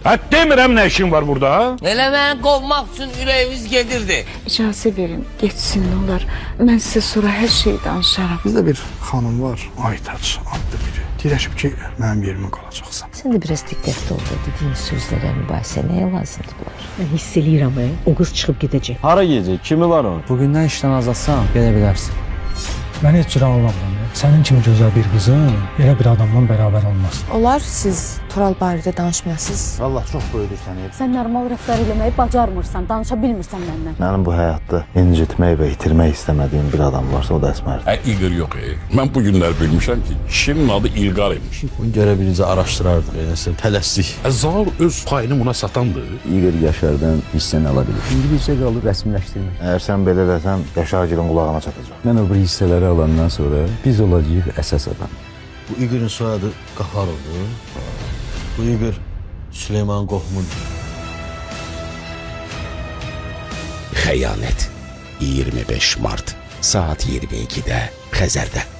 Demirəm nə işin var burada? Elə məni qovmaq üçün ürəyimiz gedirdi. İcazə verin, geçsin ne olur. Ben size sonra her şeyi danışarım. Bizdə bir xanım var, Aytaç adlı biri. Deyirəşib ki, mənim yerimə qalacaqsan. Sən də biraz diqqətli ol da dediyin sözlərə, mübahisə nəyə lazımdır bunlar? Mən hiss eləyirəm, o qız çıxıb gedəcək. Hara gedəcək? Kimi var o? Bugündən işdən azadsan, gedə bilərsən. Mən heç cür anlamıram. Sənin kimi gözəl bir qızın elə bir adamla bərabər olmaz. Olar siz Tural barədə danışmayasınız. Allah çox böyüdürsən. Sən normal rəftar eləməyi bacarmırsan, danışa bilmirsən məndən. Mənim bu həyatda incitmək və itirmək istəmədiyim bir adam varsa o da Əsmərdir. İlqar yox. Mən bu günlər bilmişəm ki, kişinin adı İlqar imiş. Bunu görə birinci araşdırardıq, yəni tələsdik. Zal öz payını buna satandı. İqor Yaşardan hissəni ala bilir. İndi bizə qalır rəsmiləşdirmək. Əgər sən belə eləsən, Yaşargilin qulağına çatacaq. Mən o bir hissələri alandan sonra biz olacağıq əsas adam. Bu İqorun soyadı Qafarovdur. Bu İqor Süleyman qohumudur. Xəyanət 25 Mart saat 22-də Xəzərdə.